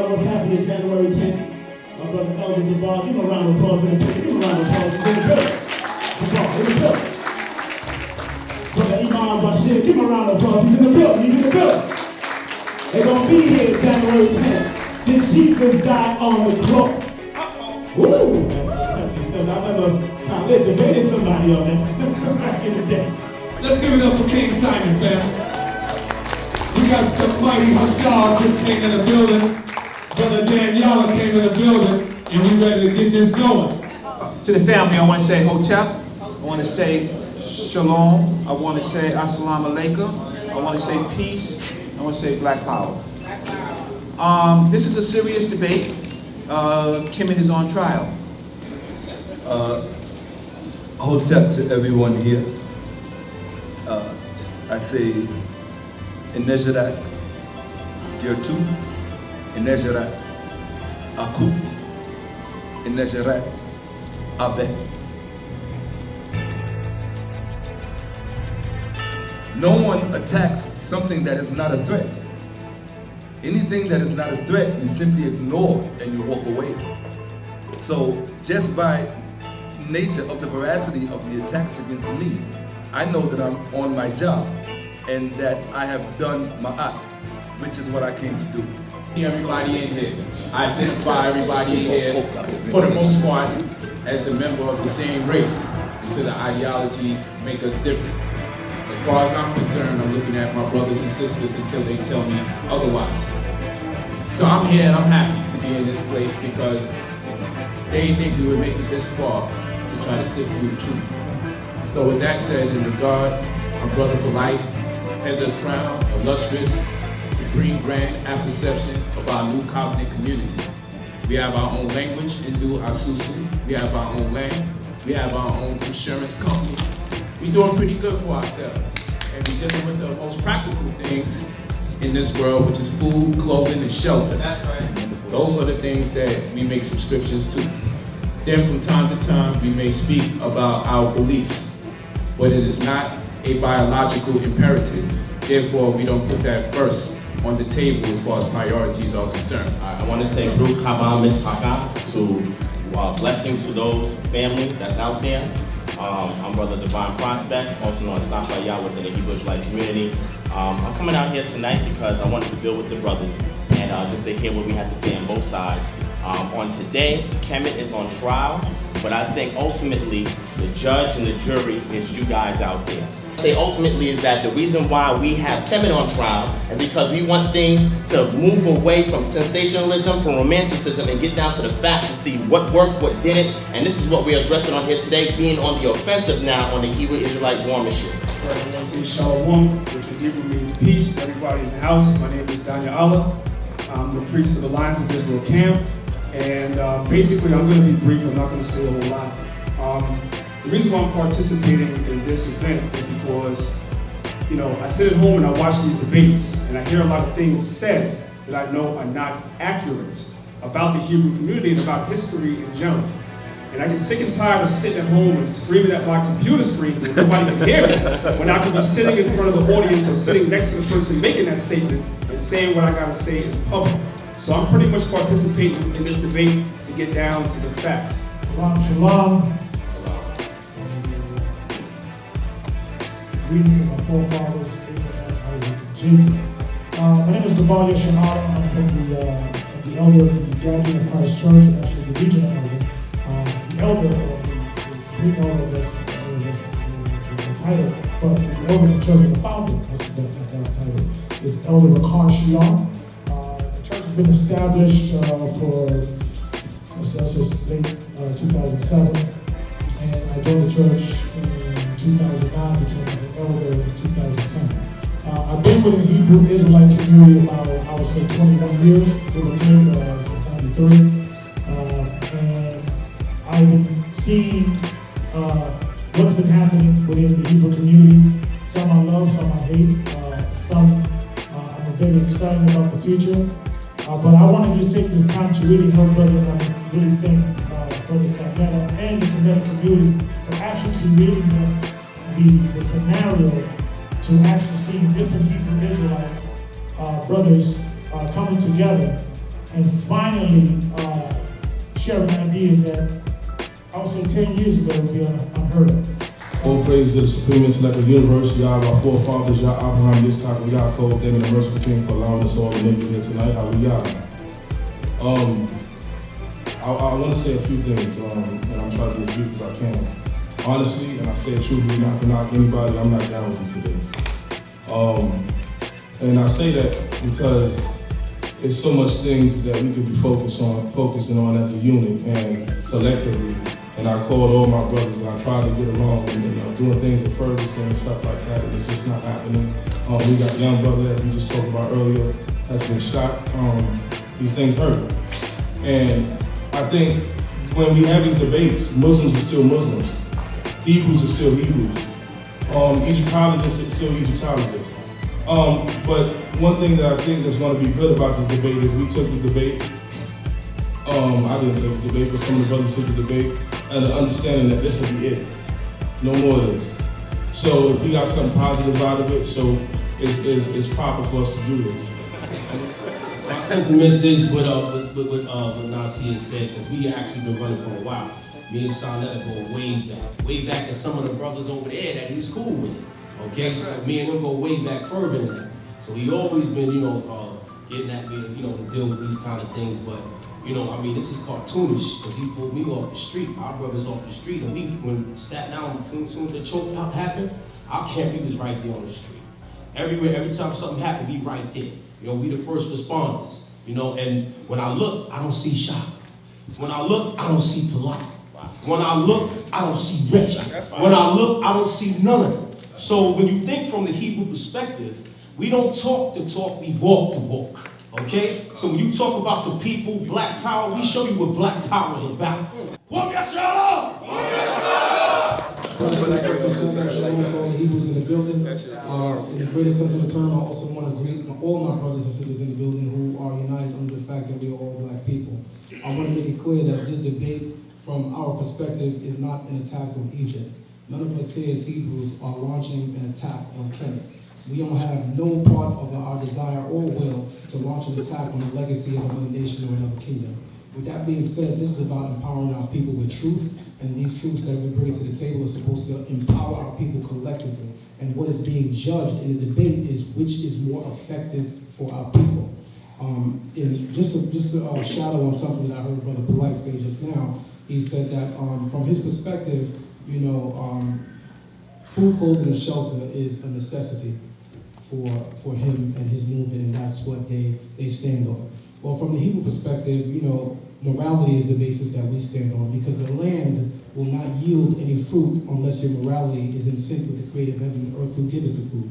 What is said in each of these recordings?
what's happening January 10th. My brother Elder Gabar, give him a round of applause in the building. Give him a round of applause. He's in the building. Gabar, in the building. Brother Imam Bashir, give him a round of applause. He's in the building. He's in the building. They're going to be here January 10th. Did Jesus die on the cross? Woo! That's a touchy subject. I remember Khalid debated somebody on that back in the day. Let's give it up for King Simon, fam. We got the mighty Rawchaa just came in the building. Brother Lawya came in the building, and we ready to get this going. To the family, I want to say Hotep. I want to say Shalom. I want to say Assalamu Alaikum. I want to say peace. I want to say Black Power. This is a serious debate. Kemet is on trial. Hotep to everyone here. I say Inejarat Gertu, Inejarat Aku, Inejarat Abe. No one attacks something that is not a threat. Anything that is not a threat, you simply ignore and you walk away. So just by nature of the veracity of the attacks against me, I know that I'm on my job and that I have done my act, which is what I came to do. Everybody in here, identify everybody in here, for the most part, as a member of the same race, until the ideologies make us different. As far as I'm concerned, I'm looking at my brothers and sisters until they tell me otherwise. So I'm here and I'm happy to be in this place because they didn't think we would make it this far to try to sift through the truth. So with that said, in regard, my brother Polite, head of the crown, illustrious, supreme grand apperception of our new covenant community. We have our own language in G.O.C.C. We have our own land. We have our own insurance company. We're doing pretty good for ourselves. And we're dealing with the most practical things in this world, which is food, clothing, and shelter. That's right. Those are the things that we make subscriptions to. Then from time to time, we may speak about our beliefs, but it is not a biological imperative. Therefore, we don't put that first on the table as far as priorities are concerned. I want to say Baruch Haba Mishpacha, to blessings to those family that's out there. I'm Brother Divine Prospect, also known as Lawya within the Hebrew Israelite community. I'm coming out here tonight because I wanted to build with the brothers and just to hear what we have to say on both sides. On today, Kemet is on trial, but I think ultimately the judge and the jury is you guys out there. Say ultimately is that the reason why we have Kemet on trial is because we want things to move away from sensationalism, from romanticism, and get down to the facts to see what worked, what didn't, and this is what we're addressing on here today, being on the offensive now on the Hebrew Israelite war mission. Right, I want to say Shalom, which in Hebrew means peace. Everybody in the house, my name is Daniel Allah. I'm the priest of the Lions of Israel camp, and basically I'm going to be brief. I'm not going to say a whole lot. The reason why I'm participating in this event is because, I sit at home and I watch these debates, and I hear a lot of things said that I know are not accurate about the Hebrew community and about history in general. And I get sick and tired of sitting at home and screaming at my computer screen when nobody can hear it, when I could be sitting in front of the audience or sitting next to the person making that statement and saying what I gotta say in public. So I'm pretty much participating in this debate to get down to the facts. Shalom. Greetings to my forefathers, Abraham, Isaac, and Jacob. My name is Gabar. I'm from the elder of the Gathering of Christ Church, actually the regional elder. The elder, the supreme elder, that's the title, but the elder of the church and the founder, that's the title, is Elder Rawchaa. The church has been established since late 2007, and I joined the church in 2009, became an elder in 2010. I've been with the Hebrew Israelite community about, I would say, 21 years, give or take, since 93. And I've been seeing what's been happening within the Hebrew community. Some I love, some I hate. Some I'm very excited about the future. But I want to just take this time to really help brothers, and really thank Brother Sagetta and the Kemet community for actually creating the scenario to actually see different Hebrew Israelite brothers coming together and finally sharing ideas that I would say 10 years ago would be unheard of. All praise to the Supreme Intellect of the Universe, Yah, our forefathers, Yah, Abraham, Yitzchak, and Yaakov, thanking the merciful King for allowing us all to make it here tonight. Hallelujah. I want to say a few things, and I'm trying to be as brief as I can. Honestly, and I say it truthfully, not to knock anybody, I'm not down with you today. And I say that because there's so much things that we could be focusing on as a unit and collectively. And I called all my brothers and I tried to get along and doing things with Ferguson and stuff like that. It's just not happening. We got a young brother that we just spoke about earlier that's been shot. These things hurt. And I think when we have these debates, Muslims are still Muslims. Hebrews are still Hebrews. Egyptologists are still Egyptologists. But one thing that I think that's going to be good about this debate is we took the debate. I didn't take the debate, but some of the brothers took the debate, and the understanding that this will be it. No more of this. So if we got something positive out of it, so it's proper for us to do this. My sentiments is what Nasi has said, because we actually been running for a while. Me and Sarnetta go way back to some of the brothers over there that he's cool with. Okay, so me and him go way back further than that. So he always been, getting at me, to deal with these kind of things. But, this is cartoonish, because he pulled me off the street. Our brothers off the street, and when Staten Island, as soon as the choke happened, our camp, he was right there on the street. Every time something happened, he right there. We the first responders. And when I look, I don't see shock. When I look, I don't see polite. When I look, I don't see rich. When I look, I don't see none of it. So when you think from the Hebrew perspective, we don't talk the talk, we walk the walk. Okay? So when you talk about the people, black power, we show you what black power is about. All the Hebrews in the building. In the greatest sense of the term, I also want to greet all my brothers and sisters in the building who are united under the fact that we are all black people. I want to make it clear that this debate, from our perspective, is not an attack on Egypt. None of us here as Hebrews are launching an attack on Kemet. We don't have no part of our desire or will to launch an attack on the legacy of another nation or another kingdom. With that being said, this is about empowering our people with truth, and these truths that we bring to the table are supposed to empower our people collectively. And what is being judged in the debate is which is more effective for our people. And just to shadow on something that I heard Brother Polite say just now, he said that from his perspective, food, clothing, and shelter is a necessity for him and his movement, and that's what they stand on. Well, from the Hebrew perspective, morality is the basis that we stand on, because the land will not yield any fruit unless your morality is in sync with the creative heaven and earth who giveth the fruit.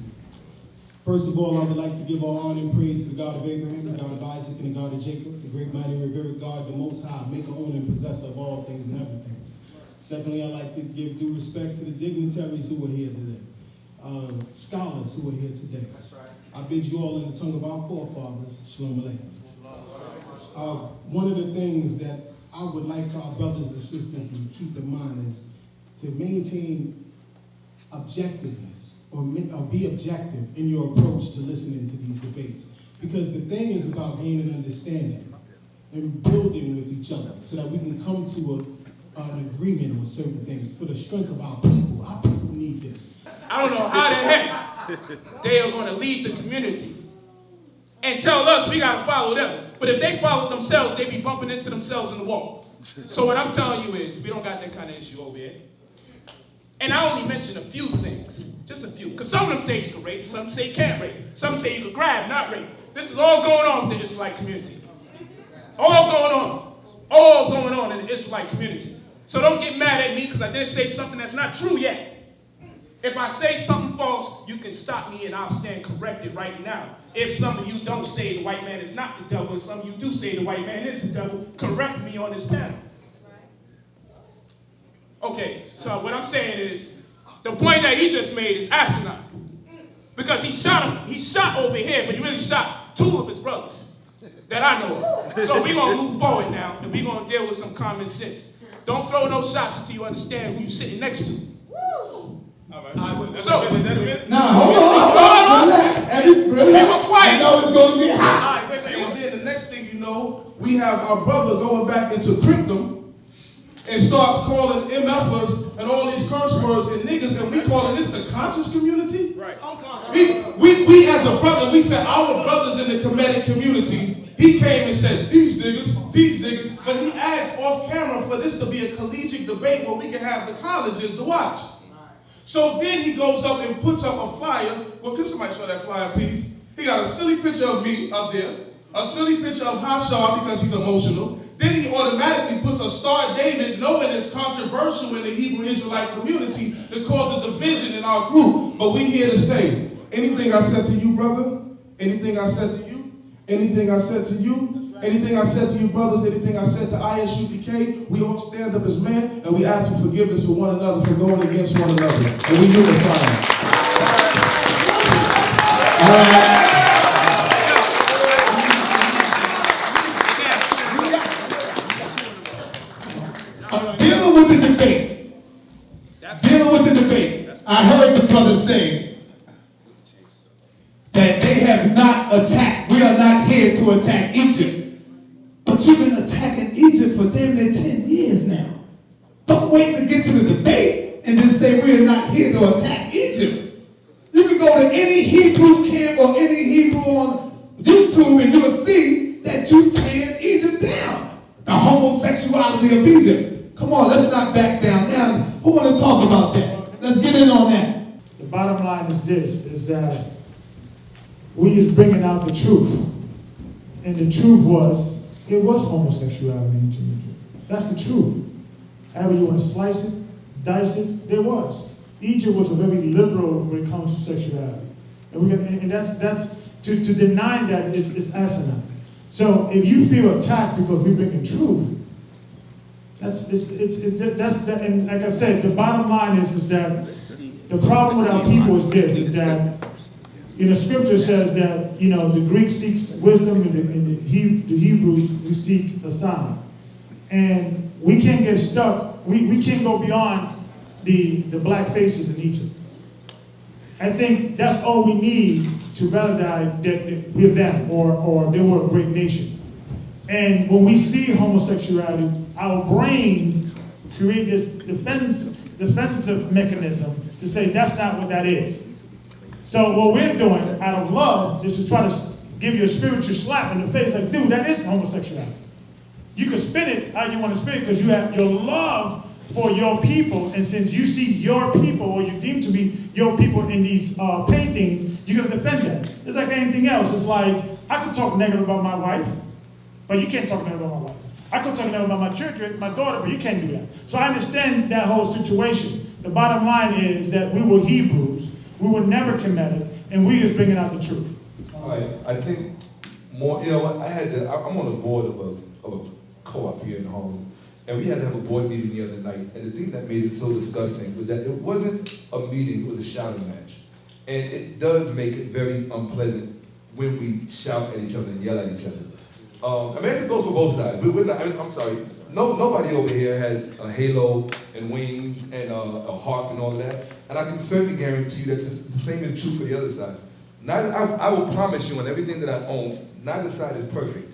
First of all, I would like to give all honor and praise to the God of Abraham, the God of Isaac, and the God of Jacob, the great, mighty, revered God, the Most High, maker, owner, and possessor of all things and everything. Secondly, I'd like to give due respect to the dignitaries who are here today, scholars who are here today. That's right. I bid you all in the tongue of our forefathers, Shalom Aleichem. One of the things that I would like for our brothers and sisters to keep in mind is to maintain objectiveness, or be objective in your approach to listening to these debates. Because the thing is about gaining understanding and building with each other so that we can come to an agreement on certain things for the strength of our people. Our people need this. I don't know how the heck they are going to lead the community and tell us we got to follow them. But if they follow themselves, they be bumping into themselves in the wall. So what I'm telling you is we don't got that kind of issue over here. And I only mentioned a few things, just a few. Because some of them say you can rape, some say you can't rape. Some say you can grab, not rape. This is all going on in the Israelite community. All going on in the Israelite community. So don't get mad at me because I didn't say something that's not true yet. If I say something false, you can stop me and I'll stand corrected right now. If some of you don't say the white man is not the devil, and some of you do say the white man is the devil, correct me on this panel. Okay, so what I'm saying is, the point that he just made is asinine. Because he shot over here, but he really shot two of his brothers that I know of. So we're going to move forward now, and we're going to deal with some common sense. Don't throw no shots until you understand who you're sitting next to. So, now, hold on. Relax. Everybody, quiet. I know it's going to be hot. And then the next thing you know, we have our brother going back into crypto and starts calling MFers and all these curse words and niggas, and we calling this the conscious community? Right. We as a brother, we said our brothers in the Kemetic community, he came and said, these niggas, but he asked off camera for this to be a collegiate debate where we can have the colleges to watch. So then he goes up and puts up a flyer. Well, can somebody show that flyer, please? He got a silly picture of me up there, a silly picture of Rawchaa because he's emotional. Then he automatically puts a Star David, knowing it's controversial in the Hebrew Israelite community to cause a division in our group. But we here to say, anything I said to you, brother, anything I said to you, anything I said to you, anything I said to you, brothers, anything I said to ISUPK, we all stand up as men and we ask for forgiveness for one another for going against one another. And we unify. Dealing with the debate, I heard the brother say that they have not attacked, we are not here to attack Egypt. But you've been attacking Egypt for damn near 10 years now. Don't wait to get to the debate and just say we are not here to attack Egypt. You can go to any Hebrew camp or any Hebrew on YouTube and you will see that you tear Egypt down. The homosexuality of Egypt. Come on, let's not back down. Now, who want to talk about that? Let's get in on that. The bottom line is this, is that we is bringing out the truth. And the truth was, it was homosexuality in Egypt. That's the truth. However you want to slice it, dice it, there was. Egypt was a very liberal when it comes to sexuality. And that's to deny that is asinine. So if you feel attacked because we bring in truth, and like I said, the bottom line is that the problem with our people is this, is that the scripture says that, the Greek seeks wisdom and the Hebrews, we seek a sign. And we can't get stuck, we can't go beyond the black faces in Egypt. I think that's all we need to validate that we're them or they were a great nation. And when we see homosexuality, our brains create this defensive mechanism to say that's not what that is. So what we're doing out of love is to try to give you a spiritual slap in the face, like, dude, that is homosexuality. You can spin it how you want to spin it because you have your love for your people, and since you see your people, or you deem to be your people in these paintings, you're going to defend that. It's like anything else. It's like, I could talk negative about my wife, but you can't talk negative about my wife. I could talk negative about my children, my daughter, but you can't do that. So I understand that whole situation. The bottom line is that we were Hebrews, we were never Kemetic, and we was bringing out the truth. All right, I think more, I'm on the board of a co-op here in Harlem, and we had to have a board meeting the other night, and the thing that made it so disgusting was that it wasn't a meeting, it was a shouting match. And it does make it very unpleasant when we shout at each other and yell at each other. I mean, it goes for both sides. I'm sorry, nobody over here has a halo and wings and a harp and all that. And I can certainly guarantee you that the same is true for the other side. I will promise you on everything that I own, neither side is perfect,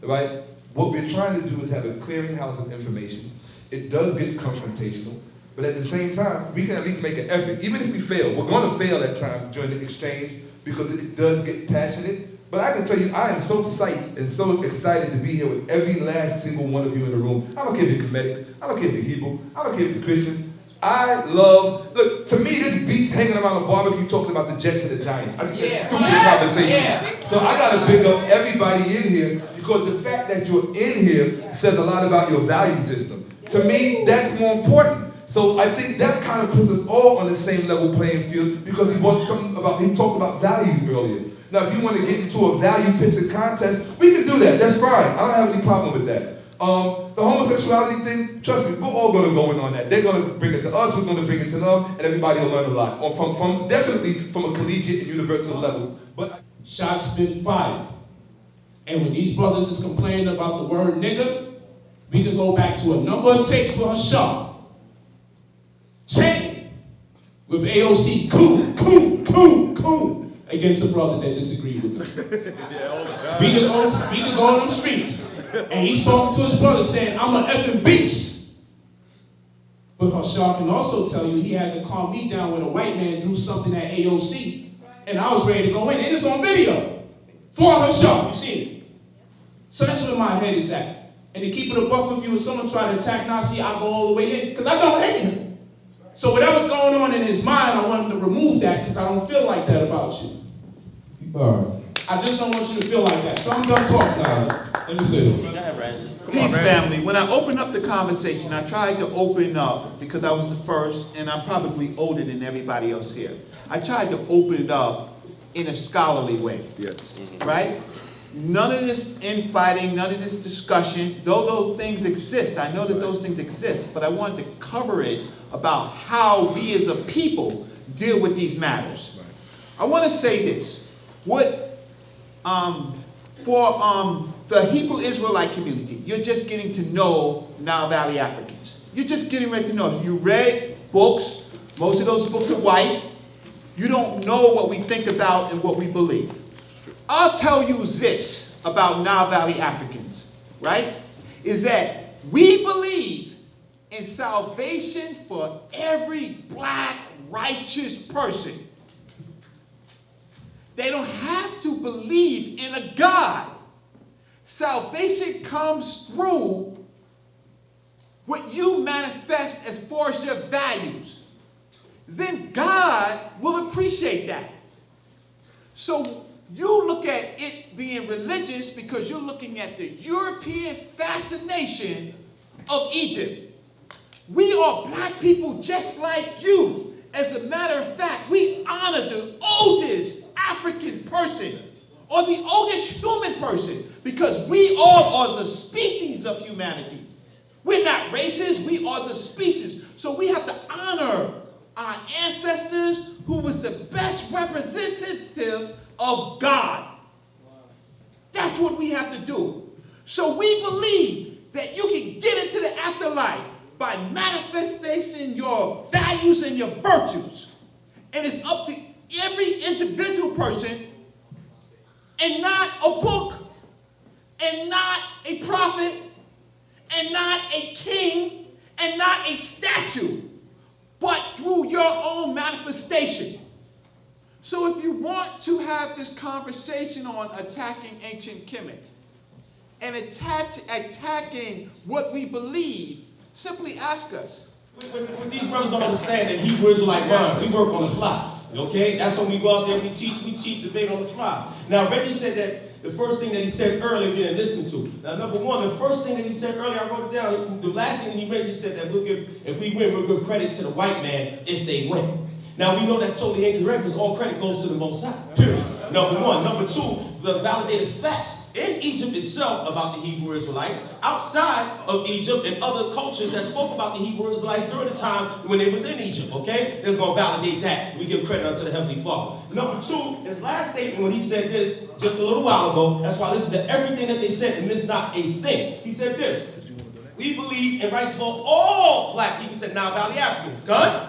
right? What we're trying to do is have a clearinghouse of information. It does get confrontational, but at the same time, we can at least make an effort. Even if we fail, we're going to fail at times during the exchange because it does get passionate. But I can tell you, I am so psyched and so excited to be here with every last single one of you in the room. I don't care if you're Kemetic, I don't care if you're Hebrew, I don't care if you're Christian. Look, to me, this beats hanging around a barbecue talking about the Jets and the Giants. I think that's stupid conversation. Yeah. So I got to pick up everybody in here because the fact that you're in here says a lot about your value system. To me, that's more important. So I think that kind of puts us all on the same level playing field because he talked about values earlier. Now, if you want to get into a value pissing contest, we can do that. That's fine. I don't have any problem with that. The homosexuality thing, trust me, we're all going to go in on that. They're going to bring it to us, we're going to bring it to them, and everybody will learn a lot. Or definitely from a collegiate and universal level. But shots been fired. And when these brothers is complaining about the word nigga, we can go back to a number of tapes with Rawchaa. Chain with AOC, cool, against a brother that disagreed with me. We can go on the streets And he's talking to his brother saying, I'm an effing beast. But Rawchaa can also tell you he had to calm me down when a white man do something at AOC. And I was ready to go in. And it's on video. For Rawchaa, you see it. So that's where my head is at. And to keep it a buck with you, if someone try to attack Nasi, I go all the way in. Because I don't hate him. So whatever's going on in his mind, I want him to remove that because I don't feel like that about you. I just don't want you to feel like that. So I'm done talking. Let me say this. Go ahead, Reg. Peace, family. When I opened up the conversation, I tried to open up, because I was the first, and I'm probably older than everybody else here. I tried to open it up in a scholarly way. Yes. Right? None of this infighting, none of this discussion, though those things exist. I know that those things exist, but I wanted to cover it about how we as a people deal with these matters. Right. I want to say this. What, for the Hebrew Israelite community, you're just getting to know Nile Valley Africans. You're just getting ready to know. You read books. Most of those books are white. You don't know what we think about and what we believe. I'll tell you this about Nile Valley Africans, right? Is that we believe in salvation for every black righteous person. They don't have to believe in a God. Salvation comes through what you manifest as far as your values. Then God will appreciate that. So you look at it being religious because you're looking at the European fascination of Egypt. We are black people just like you. As a matter of fact, we honor the oldest African person or the oldest human person because we all are the species of humanity. We're not racist, we are the species. So we have to honor our ancestors who was the best representative of God. That's what we have to do. So we believe that you can get into the afterlife by manifesting your values and your virtues. And it's up to every individual person, and not a book, and not a prophet, and not a king, and not a statue, but through your own manifestation. So if you want to have this conversation on attacking ancient Kemet and attacking what we believe, simply ask us. What these brothers don't understand that Hebrew Israelite mind, we work on the fly. Okay? That's when we go out there, we teach debate on the fly. Now, Reggie said that the first thing that he said earlier we didn't listen to. Now, number one, the first thing that he said earlier, I wrote it down, the last thing that he mentioned, he said that if we win, we'll give credit to the white man if they win. Now, we know that's totally incorrect because all credit goes to the Most High, period. Number one. Number two, the validated facts in Egypt itself about the Hebrew Israelites, outside of Egypt and other cultures that spoke about the Hebrew Israelites during the time when they was in Egypt, okay? That's going to validate that. We give credit unto the Heavenly Father. Number two, his last statement when he said this just a little while ago, that's why I listen to everything that they said and miss not a thing. He said this: we believe in rights for all black people. He said Nile Valley Africans. Good?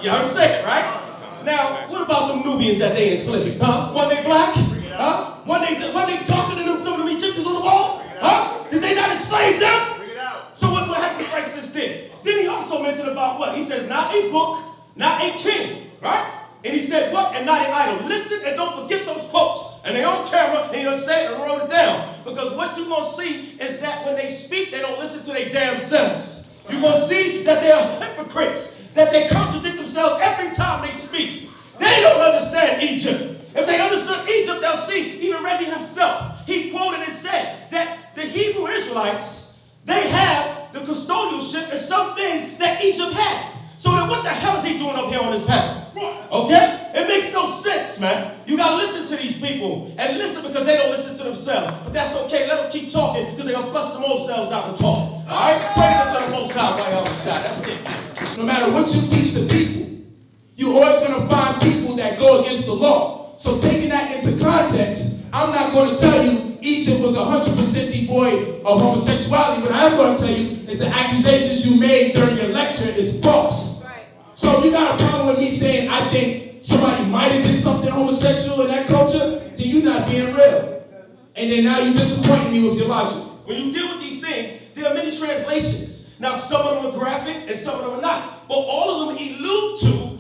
You heard him say it, right? Now, what about them Nubians that they enslaved? Huh? Weren't they black? Huh? Weren't they darker than them, some of them Egyptians on the wall? Huh? Did they not enslave them? So what happened to Christ did? Then he also mentioned about what? He said, not a book, not a king, right? And he said what? And not an idol. Listen and don't forget those quotes. And they on camera, and you're going to say it and wrote it down. Because what you're going to see is that when they speak, they don't listen to their damn selves. You're going to see that they are hypocrites, that they contradict themselves every time they speak. They don't understand Egypt. If they understood Egypt, they'll see, even Reggie himself, he quoted and said that the Hebrew Israelites, they have the custodialship and some things that Egypt had. So then what the hell is he doing up here on this panel? Okay? It makes no sense, man. You got to listen to these people. And listen because they don't listen to themselves. But that's okay. Let them keep talking because they're going to flush them old selves out and talk. All right? Praise up to the Most High by Elder Rawchaa. That's it. No matter what you teach the people, you're always going to find people that go against the law. So taking that into context, I'm not going to tell you Egypt was 100% devoid of homosexuality. What I'm going to tell you is the accusations you made during your lecture is false. Right. So if you got a problem with me saying I think somebody might have did something homosexual in that culture, then you're not being real. And then now you're disappointing me with your logic. When you deal with these things, there are many translations. Now, some of them are graphic and some of them are not. But all of them allude to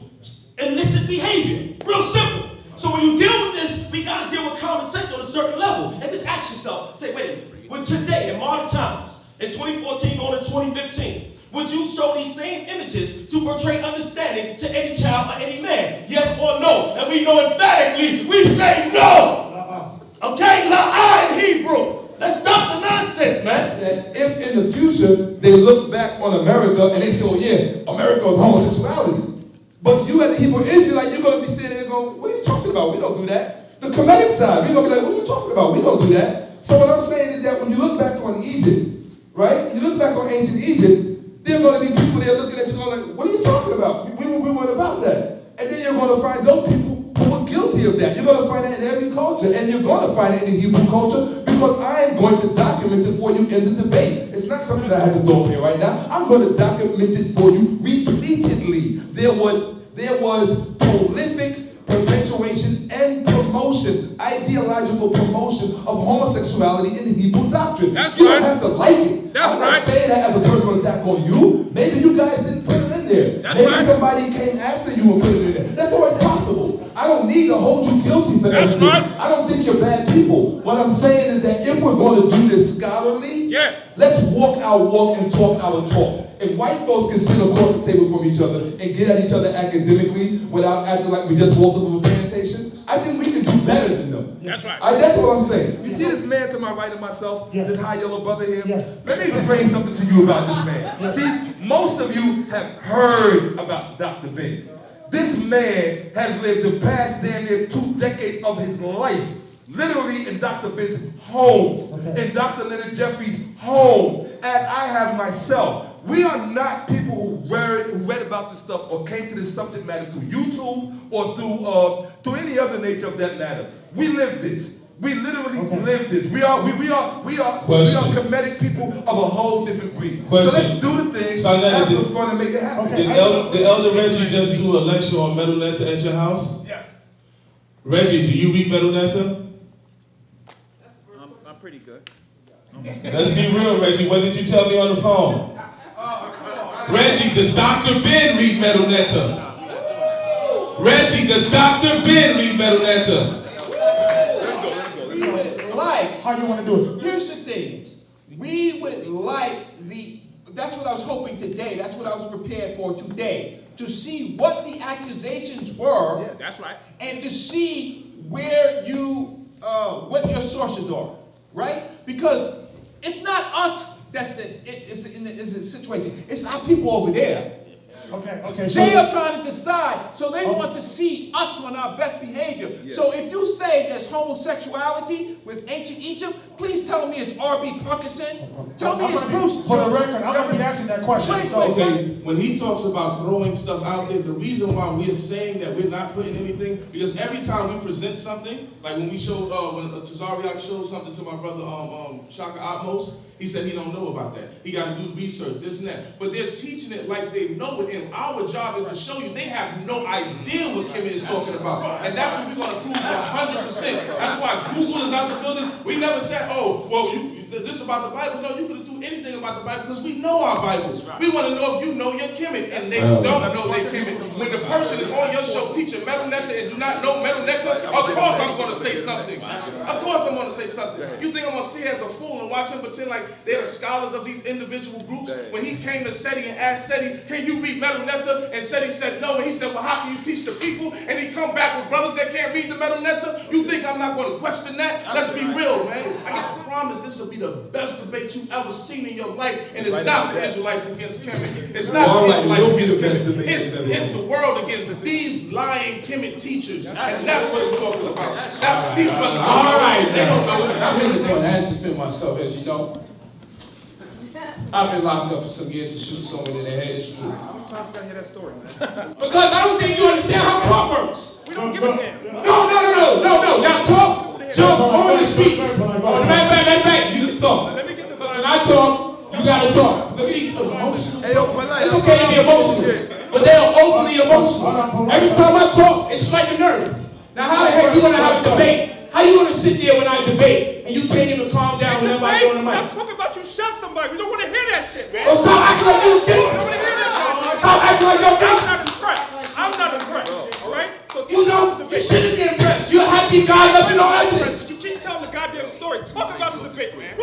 illicit behavior. Real simple. So when you deal with this, we got to deal with common sense on a certain level. And just ask yourself, say, wait a minute, with today, in modern times, in 2014 going to 2015, would you show these same images to portray understanding to any child or any man? Yes or no? And we know emphatically, we say no. Okay? La'ah in Hebrew. Let's stop the nonsense, man. That if in the future they look back on America and they say, oh yeah, America is homosexuality. But you as a Hebrew Israelite, you're going to be standing there going, what are you talking about? We don't do that. The Kemetic side, we're going to be like, what are you talking about? We don't do that. So what I'm saying is that when you look back on Egypt, right? You look back on ancient Egypt, there are going to be people there looking at you going like, what are you talking about? We weren't about that. And then you're going to find those people who are guilty of that. You're going to find that in every culture. And you're going to find it in the Hebrew culture because I am going to document it for you in the debate. It's not something that I have to throw up here right now. I'm going to document it for you repeatedly. There was prolific perpetuation and promotion, ideological promotion of homosexuality in the Hebrew doctrine. That's you right. don't have to like it. That's I'm right. not saying that as a personal attack on you. Maybe you guys didn't put it in there. That's Maybe right. somebody came after you and put it in there. That's always possible. I don't need to hold you guilty for That's everything. right. I don't think you're bad people. What I'm saying is that if we're going to do this scholarly, let's walk our walk and talk our talk. If white folks can sit across the table from each other and get at each other academically without acting like we just walked up of a plantation, I think we can do better than them. That's right. That's what I'm saying. You see this man to my right of myself, this high yellow brother here? Let me explain something to you about this man. See, most of you have heard about Dr. Ben. This man has lived the past damn near 2 decades of his life literally in Dr. Ben's home, in Dr. Leonard Jeffrey's home, as I have myself. We are not people who read about this stuff or came to this subject matter through YouTube or through any other nature of that matter. We live this. We literally live this. We are Kemetic people of a whole different breed. So let's do the thing, have some fun, and make it happen. Did Elder Reggie just do a lecture on metal letter at your house? Yes. Reggie, do you read metal letter? I'm pretty good. Let's be real, Reggie. What did you tell me on the phone? Reggie, does Dr. Ben read metal letter? Reggie, does Dr. Ben read metal letter? Like, how do you want to do it? Here's the thing. We would like that's what I was hoping today. That's what I was prepared for today. To see what the accusations were. Yeah, that's right. And to see where what your sources are. Right? Because it's not us that's in the situation. It's our people over there. Okay. They are trying to decide, so they want to see us on our best behavior. Yes. So if you say there's homosexuality with ancient Egypt, please tell me it's R.B. Parkinson. Tell me it's Bruce. For the record, I'm going to be asking that question. Okay, when he talks about throwing stuff out there, the reason why we're saying that we're not putting anything, because every time we present something, like when we showed, when Tazariak showed something to my brother Shaka Atmos, he said he don't know about that. He got to do research, this and that. But they're teaching it like they know it, and our job is to show you they have no idea what Kemet is talking about. And that's what we're going to prove 100%. That's why Google is out the building. We never said, oh, well, this about the Bible. No, you could do anything about the Bible because we know our Bibles. We want to know if you know your Kemet, and they don't know their Kemet. When the person is on your show teaching metal netta and do not know metal netta, of course I'm going to say something. Of course I'm going to say something. You think I'm going to sit as a fool and watch him pretend like they're the scholars of these individual groups? When he came to Seti and asked Seti, can you read metal netta? And Seti said no, and he said, well, how can you teach the people? And he come back with brothers that can't read the metal netta? You think I'm not going to question that? Let's be real, man. I can promise this will be the best debate you've ever seen in your life, and it's not the Israelites against Kemet. It's not the Israelites against Kemet. It's the world against these lying Kemet teachers, and that's what I'm talking about. That's what these brothers do. All right, they don't know it. I'm really going to have to defend myself, as you know. I've been locked up for some years for shooting someone in the head. It's true. How many times we gotta hear that story, man? Because I don't think you understand how court works. We don't give a damn. No. Y'all talk. Jump on the streets. Matter of fact, you can talk. Let me get the Because when I talk, you gotta talk. Look at these emotional. It's okay to be emotional, but they are overly emotional. Every time I talk, it strikes a nerve. Now, how the heck you gonna have a debate? How you gonna sit there when I debate debate, and you can't even calm down when everybody's on the mic. I'm talking about you shot somebody. We don't want to hear that shit, man. Well, stop acting like you did. I don't want to hear that. Stop acting like you're I'm not impressed. I'm not impressed. All right? So You know, you shouldn't be impressed. You're a happy guy up in all evidence. You keep telling the goddamn story. Talk about the debate, man.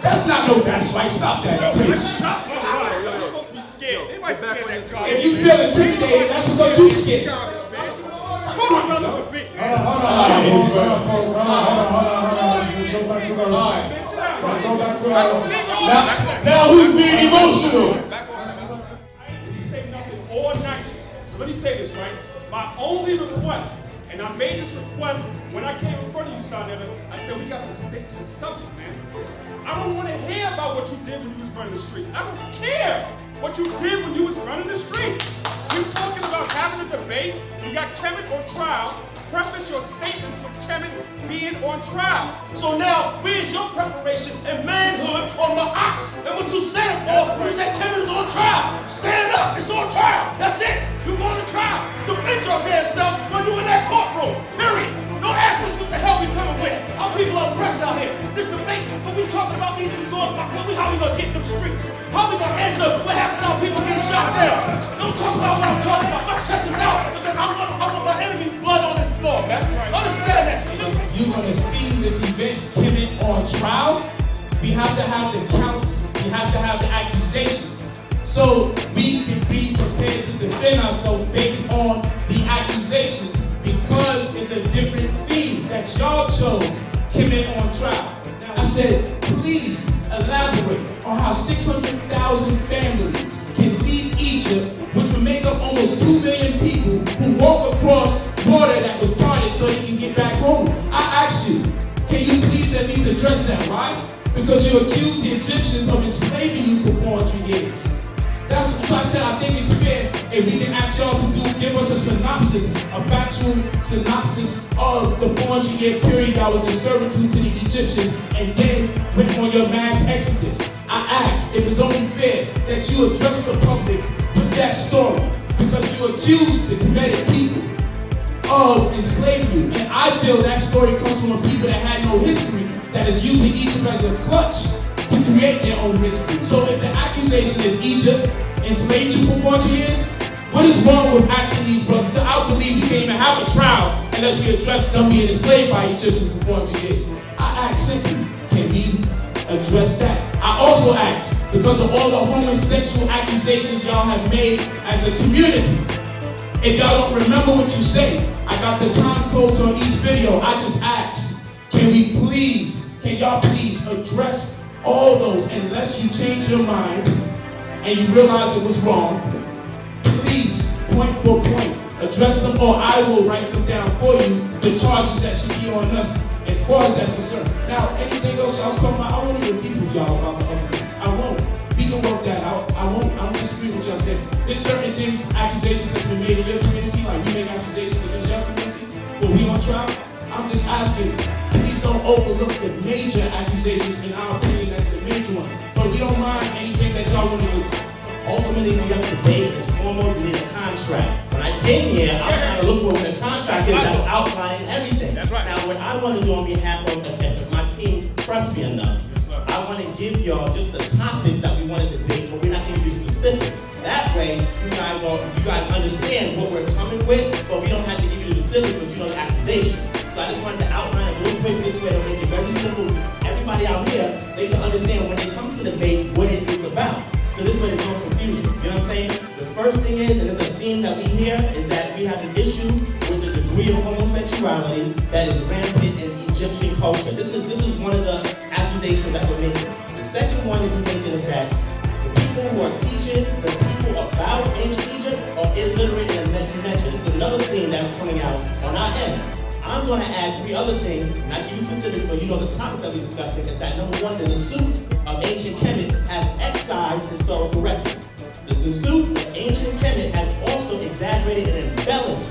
That's not no that's right. Stop that. Please. I shot somebody. You're supposed to be scared. Anybody scared of that guy? If you feel intimidated, that's because you scared. Talk about the debate, man. Hold on. Now who's being emotional? I didn't say nothing all night. So let me say this, right? My only request, and I made this request when I came in front of you, Sonetta, I said we got to stick to the subject, man. I don't want to hear about what you did when you was running the streets. I don't care what you did when you was running the streets. You talking about having a debate, you got Kemet on trial. Preface your statements with Kemet being on trial. So now, where's your preparation and manhood on the ox? And what you stand for, you said Kemet is on trial. Stand up, it's on trial. That's it. You're going to trial. Defend your damn self when you're in that courtroom. Period. Don't ask us what the hell we coming with. Our people are oppressed out here. This debate, what we talking about needs to be going about, how we gonna get in them streets? How we gonna answer what happens to our people getting shot down? Don't talk about what I'm talking about. My chest is out because I want my enemy's blood on this floor. That's right. Understand that. You're going to theme this event, Kemet on trial. We have to have the counts. We have to have the accusations. So we can be prepared to defend ourselves based on the accusations because it's a different theme that y'all chose, Kemet on trial. I said, please elaborate on how 600,000 families can leave Egypt, which will make up almost 2 million people who walk across border that was parted so they can get back home. I asked you, can you please at least address that? Why? Because you accused the Egyptians of enslaving you for 400 years. That's what I said. I think it's fair if we can ask y'all to give us a synopsis, a factual synopsis of the 400-year period that was in servitude to the Egyptians and then went on your mass exodus. I asked if it's only fair that you address the public with that story because you accused the Kemetic people of enslaving you. And I feel that story comes from a people that had no history that is using Egypt as a clutch to create their own history. So if the accusation is Egypt enslaved you for 400 years, what is wrong with asking these brothers? I believe we can't even have a trial unless we address them being enslaved by Egyptians for 400 years. I asked simply, can we address that? I also asked, because of all the homosexual accusations y'all have made as a community, if y'all don't remember what you say, I got the time codes on each video. I just asked, can y'all please address all those unless you change your mind and you realize it was wrong. Please, point for point, address them or I will write them down for you, the charges that should be on us as far as that's concerned. Now, anything else y'all talking about, I won't even repeat with y'all about the other things. I won't. We can work that out. I won't disagree with y'all saying. There's certain things, accusations that have been made in your community, like we make accusations against your community, but we on trial. I'm just asking, please don't overlook the major accusations in our opinion as the major ones. But we don't mind anything that y'all want to do. Ultimately, we have to debate is formal, we need a contract. When I came here, I was trying to look for what the contract is that's outlining everything. That's right. Now, what I want to do on behalf of if my team trusts me enough, I want to give y'all just the topics that we want to debate, but we're not going to be specific. That way, you guys understand what we're coming with, but we don't have to give you the specifics, but you know the accusation. So I just wanted to outline it real quick this way to make it very simple. Everybody out here, they can understand when they come to debate what it is about. So this way there's no confusion. You know what I'm saying? The first thing is, and it's a theme that we hear, is that we have an issue with the degree of homosexuality that is rampant in Egyptian culture. This is one of the accusations that we're making. The second one that we're making is that the people who are teaching the people about ancient Egypt are illiterate in the dimension. This is another thing that's coming out on our end. I'm going to add 3 other things, not give you specifics, but you know the topic that we're discussing is that number 1, the suits of ancient Kemet has excised historical records. The suits of ancient Kemet has also exaggerated and embellished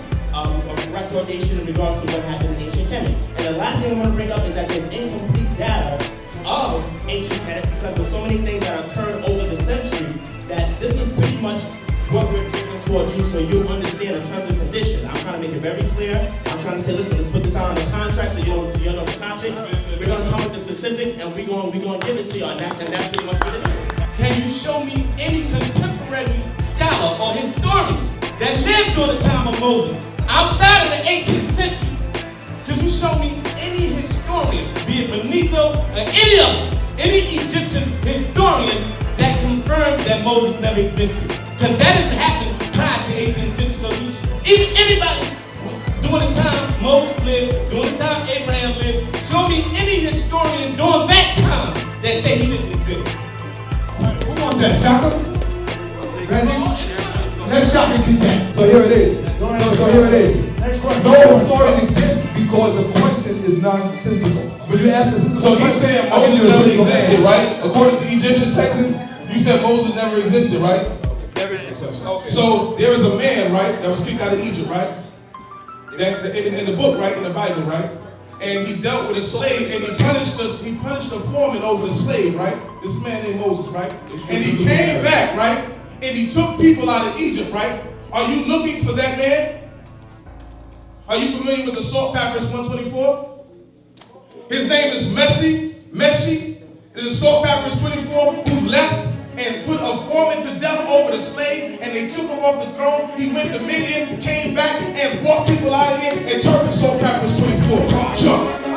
recordation in regards to what happened in ancient Kemet. And the last thing I want to bring up is that there's incomplete data of ancient Kemet because there's so many things that occurred over the centuries that this is pretty much what we're bringing towards you so you'll understand the terms and conditions. I'm trying to make it very clear. I'm trying to say, listen, let's put this out on the contract so you know the during the time of Moses. Outside of the 18th century, could you show me any historian, be it Benito or any of them, any Egyptian historian that confirmed that Moses never existed? Because that has happened prior to 18th century. So even anybody, during the time Moses lived, during the time Abraham lived, show me any historian during that time that say he didn't exist. Who wants that? Shaka? Ready? Let's Shaka get that. So here it is. So here it is. No historian exists because the question is nonsensical. When you ask a sensical So you question, saying I'll give Moses you a never sensical existed, answer. right? According to Egyptian texts, you said Moses never existed, right? Okay. So there is a man, right, that was kicked out of Egypt, right? That in the book, right, in the Bible, right? And he dealt with a slave, and he punished the foreman over the slave, right? This man named Moses, right? And he came back, right? And he took people out of Egypt, right? Are you looking for that man? Are you familiar with the Salt Papyrus 124? His name is Meshi. It is Salt Papyrus 24 who left and put a foreman to death over the slave, and they took him off the throne. He went to Midian, came back, and brought people out of here and turned the Salt Papyrus 24. Rawchaa.